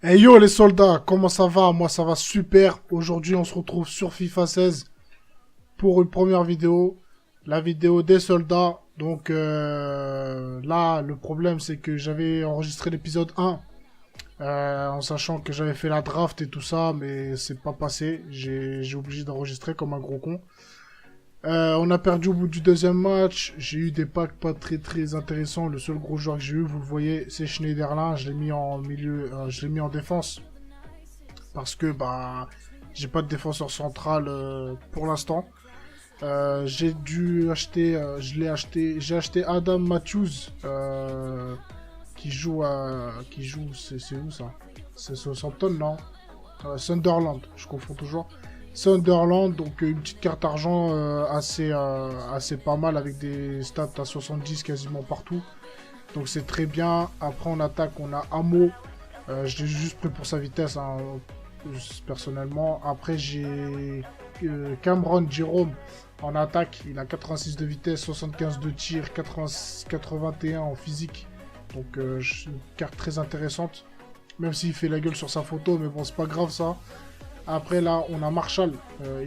Hey yo les soldats, comment ça va? Moi ça va super. Aujourd'hui on se retrouve sur FIFA 16 pour une première vidéo. La vidéo des soldats. Donc là le problème c'est que j'avais enregistré l'épisode 1. En sachant que j'avais fait la draft et tout ça. Mais c'est pas passé. J'ai obligé d'enregistrer comme un gros con. On a perdu au bout du deuxième match. J'ai eu des packs pas très intéressants. Le seul gros joueur que j'ai eu, vous le voyez, c'est Schneiderlin. Je l'ai mis en milieu, je l'ai mis en défense. Parce que bah j'ai pas de défenseur central pour l'instant. J'ai dû acheter, j'ai acheté Adam Matthews c'est où ça? C'est Southampton, non? Sunderland, je confonds toujours. Sunderland, donc une petite carte argent assez pas mal avec des stats à 70 quasiment partout. Donc c'est très bien. Après en attaque, on a Amo. Je l'ai juste pris pour sa vitesse, hein, personnellement. Après j'ai Cameron Jerome en attaque. Il a 86 de vitesse, 75 de tir, 81 en physique. Donc une carte très intéressante. Même s'il fait la gueule sur sa photo, mais bon c'est pas grave ça. Après là, on a Marshall.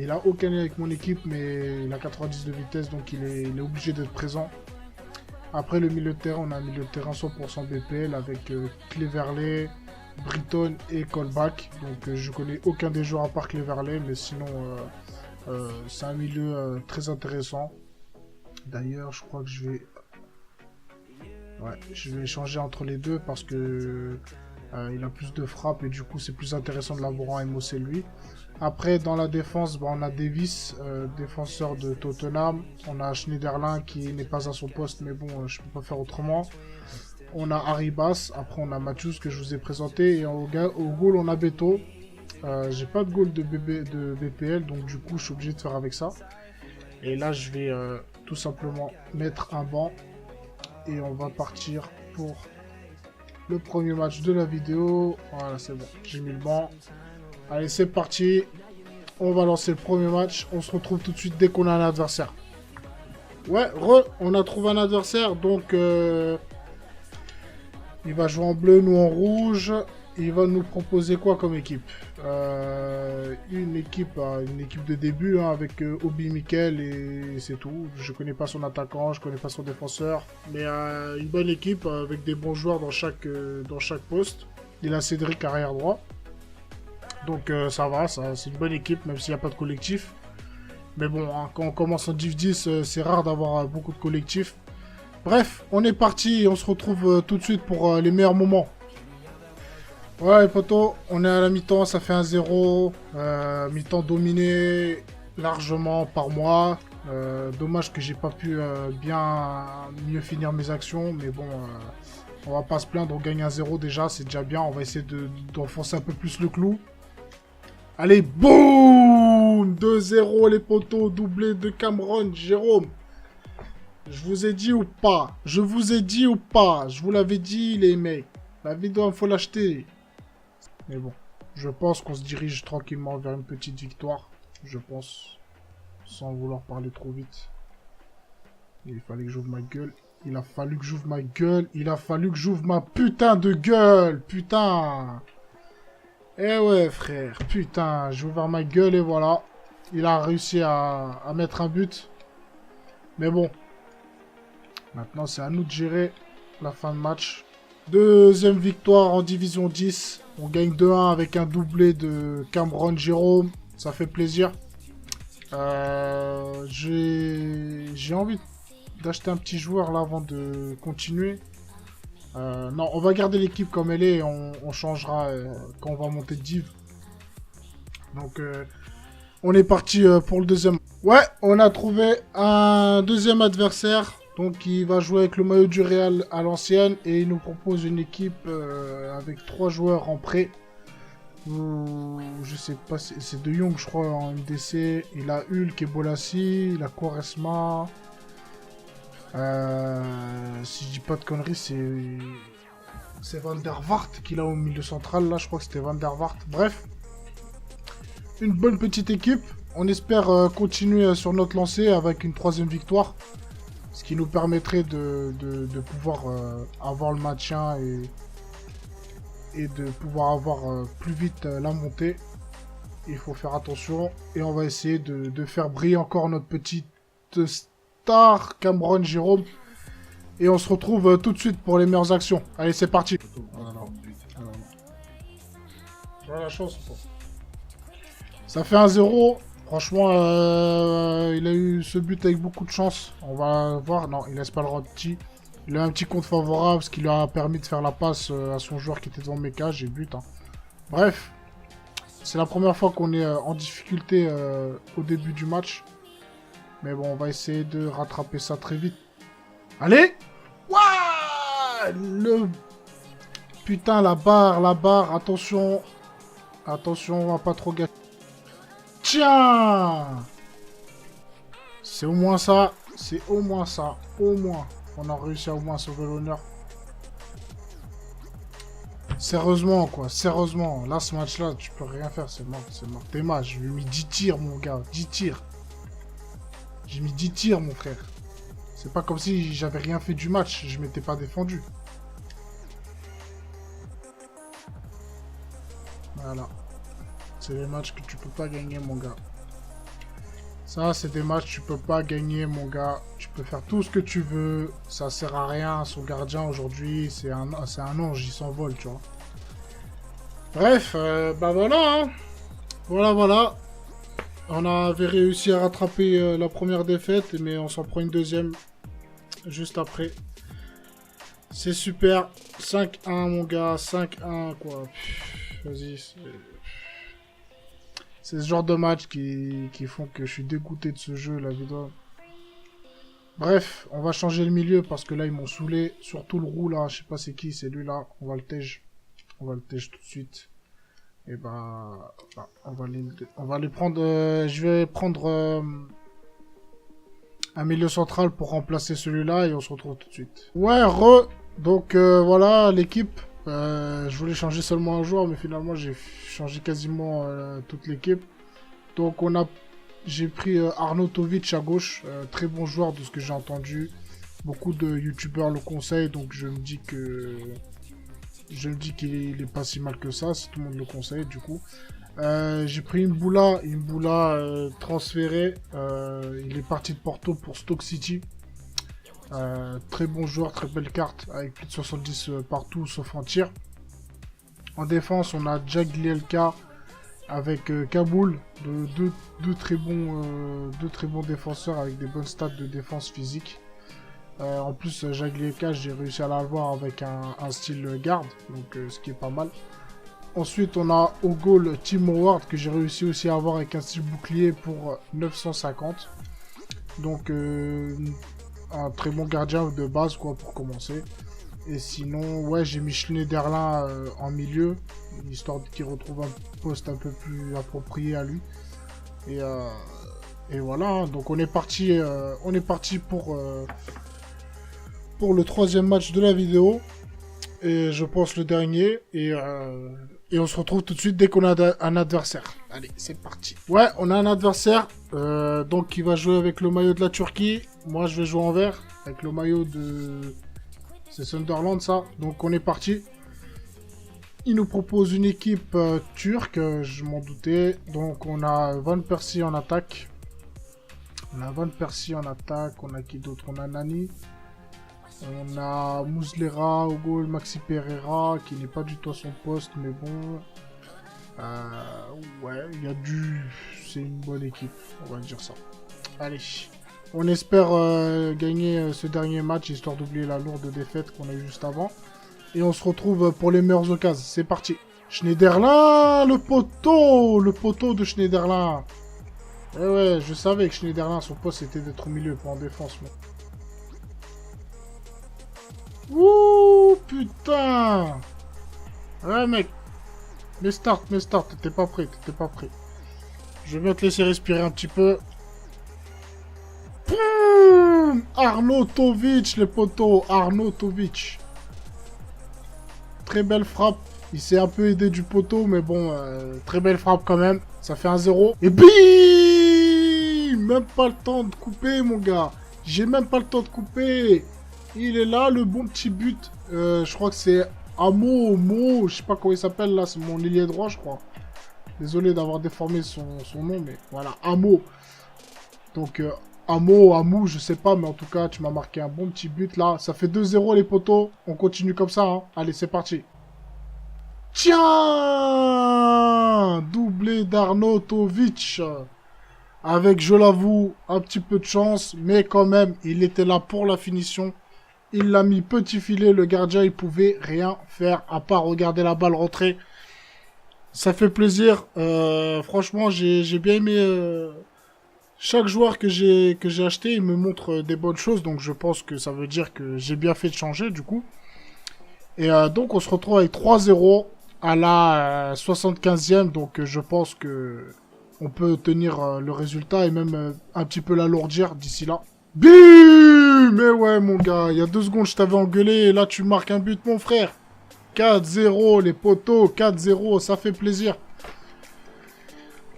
Il a aucun lien avec mon équipe, mais il a 90 de vitesse, donc il est obligé d'être présent. Après le milieu de terrain, on a un milieu de terrain 100% BPL avec Cleverley, Britton et Colback. Donc je connais aucun des joueurs à part Cleverley, mais sinon c'est un milieu très intéressant. D'ailleurs, je crois que je vais échanger entre les deux parce que il a plus de frappe et du coup c'est plus intéressant de l'avoir en MOC lui. Après dans la défense, bah, on a Davis, défenseur de Tottenham. On a Schneiderlin qui n'est pas à son poste mais bon je peux pas faire autrement. On a Arribas, après on a Matthews que je vous ai présenté et au goal on a Beto. J'ai pas de goal de BPL donc du coup je suis obligé de faire avec ça. Et là je vais tout simplement mettre un banc et on va partir pour le premier match de la vidéo. Voilà, c'est bon, j'ai mis le banc. Allez, c'est parti. On va lancer le premier match. On se retrouve tout de suite dès qu'on a un adversaire. Ouais, on a trouvé un adversaire. Donc, il va jouer en bleu, nous en rouge. Il va nous proposer quoi comme équipe? Une équipe de début hein, avec Obi Mikel et c'est tout. Je connais pas son attaquant, je connais pas son défenseur. Mais une bonne équipe avec des bons joueurs dans chaque poste. Il a Cédric arrière droit. Donc ça va, c'est une bonne équipe même s'il n'y a pas de collectif. Mais bon, hein, quand on commence en Div 10, c'est rare d'avoir beaucoup de collectifs. Bref, on est parti et on se retrouve tout de suite pour les meilleurs moments. Ouais les potos, on est à la mi-temps, ça fait 1-0, mi-temps dominé largement par moi. Dommage que j'ai pas pu bien mieux finir mes actions, mais bon, on va pas se plaindre, on gagne 1-0 déjà, c'est déjà bien. On va essayer d'enfoncer un peu plus le clou. Allez, boum 2-0 les potos, doublé de Cameron, Jérôme. Je vous ai dit ou pas? Je vous ai dit ou pas? Je vous l'avais dit les mecs, la vidéo il faut l'acheter. Mais bon, je pense qu'on se dirige tranquillement vers une petite victoire. Je pense. Sans vouloir parler trop vite. Il fallait que j'ouvre ma gueule. Il a fallu que j'ouvre ma gueule. Il a fallu que j'ouvre ma putain de gueule. Putain. Eh ouais, frère. Putain, j'ai ouvert ma gueule et voilà. Il a réussi à mettre un but. Mais bon. Maintenant, c'est à nous de gérer la fin de match. Deuxième victoire en Division 10. On gagne 2-1 avec un doublé de Cameron Jérôme. Ça fait plaisir. J'ai envie d'acheter un petit joueur là avant de continuer. Non, on va garder l'équipe comme elle est et on changera quand on va monter de div. Donc, on est parti pour le deuxième. Ouais, on a trouvé un deuxième adversaire. Donc il va jouer avec le maillot du Real à l'ancienne et il nous propose une équipe avec 3 joueurs en prêt. Je sais pas, c'est De Jong je crois en MDC. Il a Hulk et Bolassi, il a Quaresma. Si je dis pas de conneries, c'est Van der Vaart qu'il a au milieu central. Là je crois que c'était Van der Vaart. Bref, une bonne petite équipe. On espère continuer sur notre lancée avec une 3e victoire. Ce qui nous permettrait de pouvoir avoir le maintien et de pouvoir avoir plus vite la montée. Il faut faire attention et on va essayer de faire briller encore notre petite star Cameron Jérôme. Et on se retrouve tout de suite pour les meilleures actions. Allez, c'est parti. Tu as la chance ou pas? Ça fait 1-0. Franchement, il a eu ce but avec beaucoup de chance. On va voir. Non, il laisse pas le rôti. Il a un petit compte favorable, ce qui lui a permis de faire la passe à son joueur qui était devant mes cages et but. Hein. Bref, c'est la première fois qu'on est en difficulté au début du match. Mais bon, on va essayer de rattraper ça très vite. Allez! Ouah! Le... Putain, la barre, attention. Attention, on va pas trop gâcher. Tiens! C'est au moins ça. C'est au moins ça. Au moins. On a réussi à au moins sauver l'honneur. Sérieusement, quoi. Sérieusement. Là, ce match-là, tu peux rien faire. C'est mort. C'est mort. T'es mal. Je lui ai mis 10 tirs, mon gars. 10 tirs. J'ai mis 10 tirs, mon frère. C'est pas comme si j'avais rien fait du match. Je m'étais pas défendu. Voilà. C'est des matchs que tu peux pas gagner, mon gars. Ça, c'est des matchs que tu peux pas gagner, mon gars. Tu peux faire tout ce que tu veux. Ça sert à rien. Son gardien, aujourd'hui, c'est un ange. Il s'envole, tu vois. Bref, bah voilà. Hein. Voilà. On avait réussi à rattraper la première défaite, mais on s'en prend une deuxième juste après. C'est super. 5-1, mon gars. 5-1, quoi. Vas-y, c'est ce genre de match qui font que je suis dégoûté de ce jeu, la vidéo. Bref, on va changer le milieu parce que là, ils m'ont saoulé. Surtout le roux, là. Je sais pas c'est qui, c'est lui, là. On va le tège. On va le tège tout de suite. Et bah on va les prendre... je vais prendre un milieu central pour remplacer celui-là et on se retrouve tout de suite. Ouais, donc voilà, l'équipe. Je voulais changer seulement un joueur, mais finalement j'ai changé quasiment toute l'équipe. Donc j'ai pris Arnautovic à gauche, très bon joueur de ce que j'ai entendu. Beaucoup de youtubeurs le conseillent, donc je me dis qu'il est pas si mal que ça, si tout le monde le conseille du coup. J'ai pris une boula transférée. Il est parti de Porto pour Stoke City. Très bon joueur, très belle carte, avec plus de 70 partout sauf en tir. En défense, on a Jagielka avec Kaboul, deux très bons défenseurs avec des bonnes stats de défense physique. En plus, Jagielka, j'ai réussi à l'avoir avec un style garde, donc ce qui est pas mal. Ensuite, on a au goal Tim Howard que j'ai réussi aussi à avoir avec un style bouclier pour 950. Donc, un très bon gardien de base quoi pour commencer. Et sinon, ouais, j'ai mis Schneiderlin en milieu, histoire qu'il retrouve un poste un peu plus approprié à lui. Et voilà, donc on est parti pour le troisième match de la vidéo. Et je pense le dernier. Et on se retrouve tout de suite dès qu'on a un adversaire. Allez, c'est parti. Ouais, on a un adversaire. Donc qui va jouer avec le maillot de la Turquie. Moi, je vais jouer en vert. Avec le maillot de... C'est Sunderland, ça. Donc on est parti. Il nous propose une équipe turque. Je m'en doutais. Donc on a Van Persie en attaque. On a qui d'autre? On a Nani. On a Muslera au goal, Maxi Pereira qui n'est pas du tout à son poste, mais bon. Ouais, il y a c'est une bonne équipe, on va dire ça. Allez, on espère gagner ce dernier match histoire d'oublier la lourde défaite qu'on a eue juste avant. Et on se retrouve pour les meilleures occasions. C'est parti. Schneiderlin, le poteau de Schneiderlin. Ouais, je savais que Schneiderlin, son poste c'était d'être au milieu, pas en défense. Mais... Ouh, putain. Ouais, mec. Mais start, t'étais pas prêt. Je vais bien te laisser respirer un petit peu. Arnautovic, les poteaux. Arnautovic. Très belle frappe. Il s'est un peu aidé du poteau, mais bon, très belle frappe quand même. Ça fait 1-0. Et bim! Même pas le temps de couper, mon gars. J'ai même pas le temps de couper. Il est là, le bon petit but. Je crois que c'est Amo, je sais pas comment il s'appelle là, c'est mon ailier droit, je crois. Désolé d'avoir déformé son nom, mais voilà, Amo. Donc, Amou, je sais pas, mais en tout cas, tu m'as marqué un bon petit but là. Ça fait 2-0 les potos. On continue comme ça, hein. Allez, c'est parti. Tiens! Doublé d'Arnautovic. Avec, je l'avoue, un petit peu de chance, mais quand même, il était là pour la finition. Il l'a mis petit filet, le gardien, il pouvait rien faire à part regarder la balle rentrer. Ça fait plaisir. Franchement, j'ai bien aimé... Chaque joueur que j'ai acheté, il me montre des bonnes choses, donc je pense que ça veut dire que j'ai bien fait de changer, du coup. Et donc, on se retrouve avec 3-0 à la 75e, donc je pense que on peut tenir le résultat et même un petit peu l'alourdir d'ici là. Bim! Mais ouais, mon gars, il y a 2 secondes, je t'avais engueulé, et là, tu marques un but, mon frère. 4-0, les potos, 4-0, ça fait plaisir.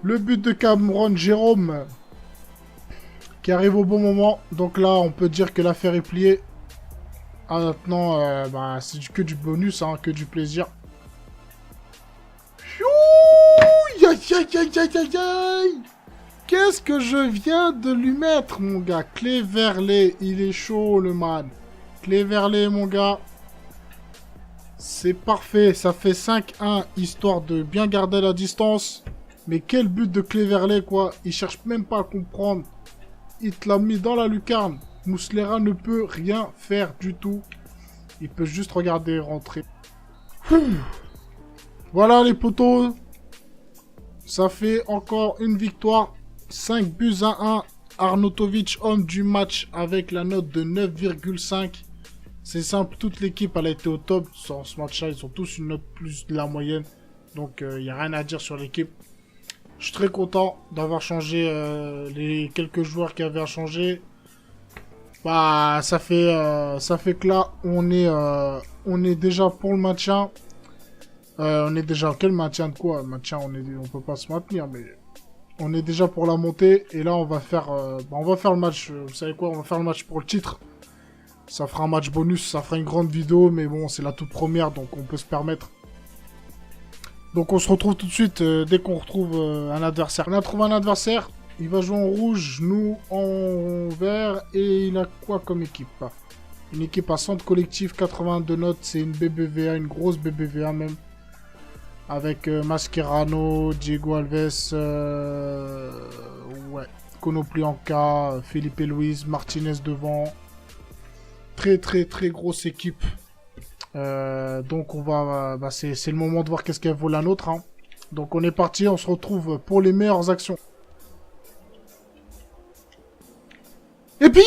Le but de Cameron Jérôme, qui arrive au bon moment. Donc là, on peut dire que l'affaire est pliée. Ah, maintenant, bah, c'est que du bonus, hein, que du plaisir. Qu'est-ce que je viens de lui mettre, mon gars? Cléverlé, il est chaud, le man. Cléverlé, mon gars. C'est parfait, ça fait 5-1, histoire de bien garder la distance. Mais quel but de Cléverlé, quoi. Il cherche même pas à comprendre. Il te l'a mis dans la lucarne. Muslera ne peut rien faire du tout. Il peut juste regarder rentrer. Voilà les potos. Ça fait encore une victoire. 5-1. Arnautovic, homme du match avec la note de 9,5. C'est simple, toute l'équipe elle a été au top. Sur ce match-là, ils ont tous une note plus de la moyenne. Donc il n'y a rien à dire sur l'équipe. Je suis très content d'avoir changé les quelques joueurs qui avaient à changer. Bah, ça fait que là, on est déjà pour le maintien. On est déjà... Quel maintien de quoi? Maintien, on peut pas se maintenir, mais... On est déjà pour la montée. Et là, on va faire le match... vous savez quoi? On va faire le match pour le titre. Ça fera un match bonus, ça fera une grande vidéo. Mais bon, c'est la toute première, donc on peut se permettre. Donc on se retrouve tout de suite dès qu'on retrouve un adversaire. On a trouvé un adversaire, il va jouer en rouge, nous en vert, et il a quoi comme équipe? Une équipe à centre collectif, 82 notes, c'est une BBVA, une grosse BBVA même. Avec Mascherano, Diego Alves, ouais, Konoplyanka, Felipe Luis, Martinez devant. Très grosse équipe. Donc on va, bah c'est le moment de voir qu'est-ce qu'elle vaut la nôtre, hein. Donc on est parti, on se retrouve pour les meilleures actions. Et puis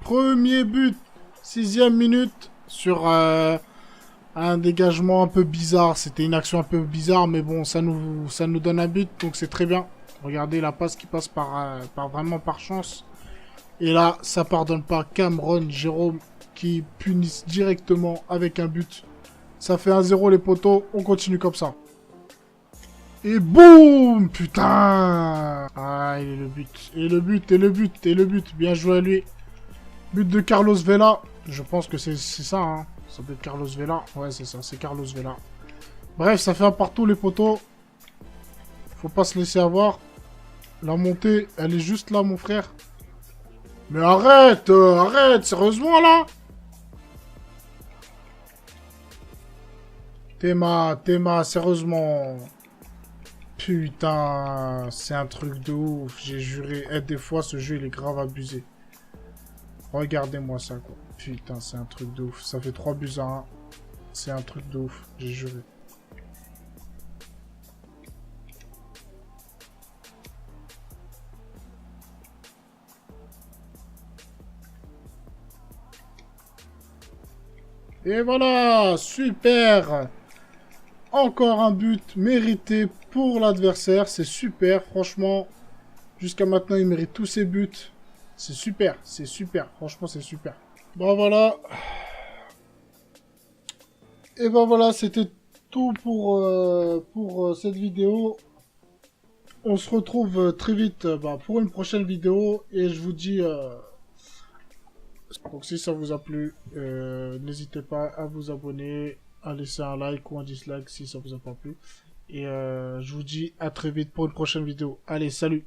premier but, 6e minute sur un dégagement un peu bizarre. C'était une action un peu bizarre, mais bon, ça nous donne un but, donc c'est très bien. Regardez la passe qui passe vraiment par chance. Et là, ça pardonne pas. Cameron Jérôme qui punissent directement avec un but. Ça fait 1-0 les potos. On continue comme ça. Et boum! Putain! Ah, il est le but. Et le but, et le but, et le but. Bien joué à lui. But de Carlos Vela. Je pense que c'est ça, hein. Ça doit être Carlos Vela. Ouais, c'est ça, c'est Carlos Vela. Bref, ça fait un partout les potos. Faut pas se laisser avoir. La montée, elle est juste là, mon frère. Mais arrête, sérieusement là. Théma, sérieusement. Putain, c'est un truc de ouf, j'ai juré. Des fois, ce jeu, il est grave abusé. Regardez-moi ça, quoi. Putain, c'est un truc de ouf. Ça fait 3-1. C'est un truc de ouf, j'ai juré. Et voilà, super. Encore un but mérité pour l'adversaire, c'est super, franchement. Jusqu'à maintenant, il mérite tous ses buts. C'est super, franchement, c'est super. Bon, voilà. Et ben voilà, c'était tout pour cette vidéo. On se retrouve très vite pour une prochaine vidéo. Et je vous dis Donc si ça vous a plu, n'hésitez pas à vous abonner, à laisser un like ou un dislike si ça vous a pas plu. Et je vous dis à très vite pour une prochaine vidéo. Allez, salut!